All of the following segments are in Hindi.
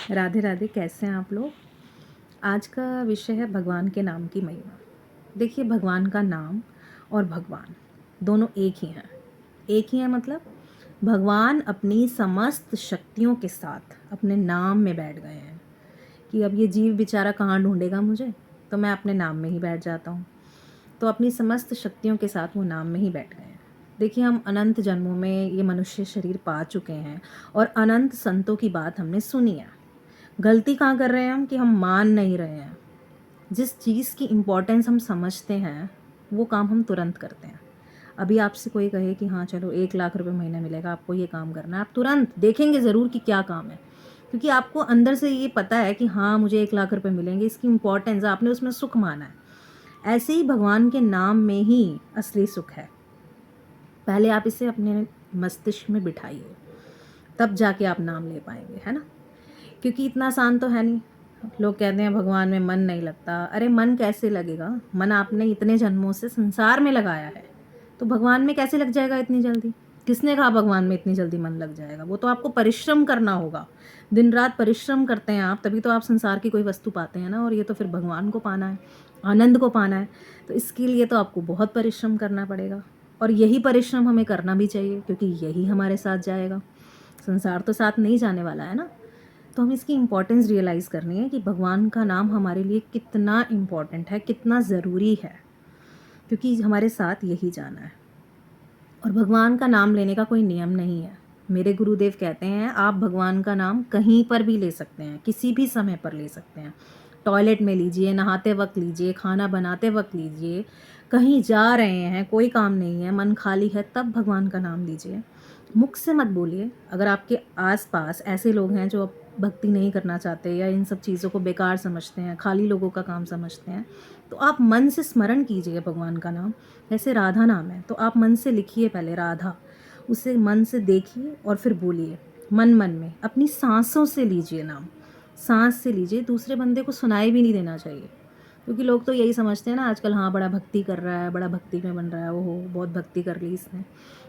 राधे राधे। कैसे हैं आप लोग। आज का विषय है भगवान के नाम की महिमा। देखिए, भगवान का नाम और भगवान दोनों एक ही हैं। एक ही है मतलब भगवान अपनी समस्त शक्तियों के साथ अपने नाम में बैठ गए हैं कि अब ये जीव बेचारा कहाँ ढूंढेगा मुझे, तो मैं अपने नाम में ही बैठ जाता हूँ। तो अपनी समस्त शक्तियों के साथ वो नाम में ही बैठ गए हैं। देखिए, हम अनंत जन्मों में ये मनुष्य शरीर पा चुके हैं और अनंत संतों की बात हमने सुनी है। गलती कहाँ कर रहे हैं हम कि हम मान नहीं रहे हैं। जिस चीज़ की इम्पोर्टेंस हम समझते हैं वो काम हम तुरंत करते हैं। अभी आपसे कोई कहे कि हाँ चलो 1 लाख रुपए महीना मिलेगा, आपको ये काम करना है, आप तुरंत देखेंगे ज़रूर कि क्या काम है, क्योंकि आपको अंदर से ये पता है कि हाँ मुझे 1 लाख रुपए मिलेंगे, इसकी इम्पोर्टेंस आपने उसमें सुख माना है। ऐसे ही भगवान के नाम में ही असली सुख है। पहले आप इसे अपने मस्तिष्क में बिठाइए, तब जाके आप नाम ले पाएंगे, है ना। क्योंकि इतना आसान तो है नहीं। लोग कहते हैं भगवान में मन नहीं लगता। अरे मन कैसे लगेगा, मन आपने इतने जन्मों से संसार में लगाया है, तो भगवान में कैसे लग जाएगा इतनी जल्दी। किसने कहा भगवान में इतनी जल्दी मन लग जाएगा। वो तो आपको परिश्रम करना होगा। दिन रात परिश्रम करते हैं आप, तभी तो आप संसार की कोई वस्तु पाते हैं ना। और ये तो फिर भगवान को पाना है, आनंद को पाना है, तो इसके लिए तो आपको बहुत परिश्रम करना पड़ेगा। और यही परिश्रम हमें करना भी चाहिए, क्योंकि यही हमारे साथ जाएगा। संसार तो साथ नहीं जाने वाला है ना। तो हमें इसकी इम्पोर्टेंस रियलाइज़ करनी है कि भगवान का नाम हमारे लिए कितना इम्पोर्टेंट है, कितना ज़रूरी है, क्योंकि हमारे साथ यही जाना है। और भगवान का नाम लेने का कोई नियम नहीं है। मेरे गुरुदेव कहते हैं आप भगवान का नाम कहीं पर भी ले सकते हैं, किसी भी समय पर ले सकते हैं। टॉयलेट में लीजिए, नहाते वक्त लीजिए, खाना बनाते वक्त लीजिए, कहीं जा रहे हैं, कोई काम नहीं है, मन खाली है, तब भगवान का नाम लीजिए। मुख से मत बोलिए। अगर आपके आसपास ऐसे लोग हैं जो भक्ति नहीं करना चाहते या इन सब चीज़ों को बेकार समझते हैं, खाली लोगों का काम समझते हैं, तो आप मन से स्मरण कीजिए भगवान का नाम। जैसे राधा नाम है, तो आप मन से लिखिए पहले राधा, उसे मन से देखिए और फिर बोलिए मन मन में। अपनी सांसों से लीजिए नाम, सांस से लीजिए। दूसरे बंदे को सुनाई भी नहीं देना चाहिए, क्योंकि लोग तो यही समझते हैं ना आजकल, हाँ बड़ा भक्ति कर रहा है, बड़ा भक्ति में बन रहा है, ओहो बहुत भक्ति कर ली इसने,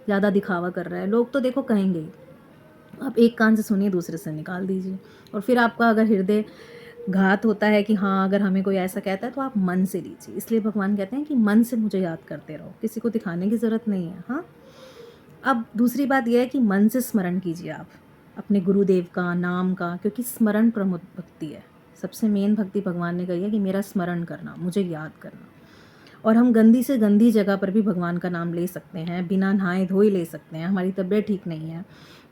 ज़्यादा दिखावा कर रहा है। लोग तो देखो कहेंगे ही। आप एक कान से सुनिए, दूसरे से निकाल दीजिए। और फिर आपका अगर हृदय घात होता है कि हाँ अगर हमें कोई ऐसा कहता है, तो आप मन से लीजिए। इसलिए भगवान कहते हैं कि मन से मुझे याद करते रहो, किसी को दिखाने की ज़रूरत नहीं है। हाँ, अब दूसरी बात यह है कि मन से स्मरण कीजिए आप अपने गुरुदेव का, नाम का, क्योंकि स्मरण प्रमुख भक्ति है। सबसे मेन भक्ति भगवान ने कही है कि मेरा स्मरण करना, मुझे याद करना। और हम गंदी से गंदी जगह पर भी भगवान का नाम ले सकते हैं, बिना नहाए धोए ले सकते हैं। हमारी तबीयत ठीक नहीं है,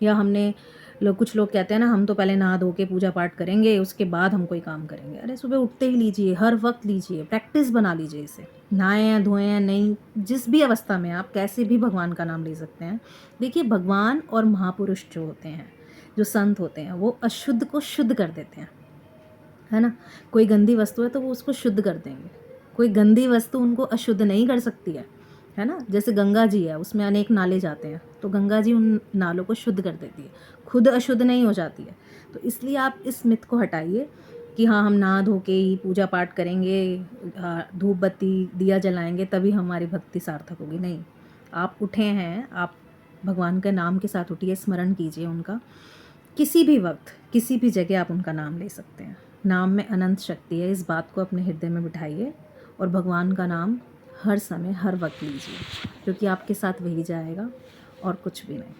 या हमने कुछ लोग कहते हैं ना हम तो पहले नहा धो के पूजा पाठ करेंगे उसके बाद हम कोई काम करेंगे। अरे सुबह उठते ही लीजिए, हर वक्त लीजिए, प्रैक्टिस बना लीजिए इसे। नहाए या धोएं या नहीं, जिस भी अवस्था में आप कैसे भी भगवान का नाम ले सकते हैं। देखिए, भगवान और महापुरुष जो होते हैं, जो संत होते हैं, वो अशुद्ध को शुद्ध कर देते हैं, है ना। कोई गंदी वस्तु है तो वो उसको शुद्ध कर देंगे। कोई गंदी वस्तु उनको अशुद्ध नहीं कर सकती है ना। जैसे गंगा जी है, उसमें अनेक नाले जाते हैं, तो गंगा जी उन नालों को शुद्ध कर देती है, खुद अशुद्ध नहीं हो जाती है। तो इसलिए आप इस मिथ को हटाइए कि हाँ हम नहा धो के ही पूजा पाठ करेंगे, धूप बत्ती दिया जलाएंगे तभी हमारी भक्ति सार्थक होगी। नहीं, आप उठे हैं, आप भगवान के नाम के साथ उठिए, स्मरण कीजिए उनका। किसी भी वक्त, किसी भी जगह आप उनका नाम ले सकते हैं। नाम में अनंत शक्ति है, इस बात को अपने हृदय में बिठाइए और भगवान का नाम हर समय हर वक्त लीजिए, क्योंकि आपके साथ वही जाएगा और कुछ भी नहीं।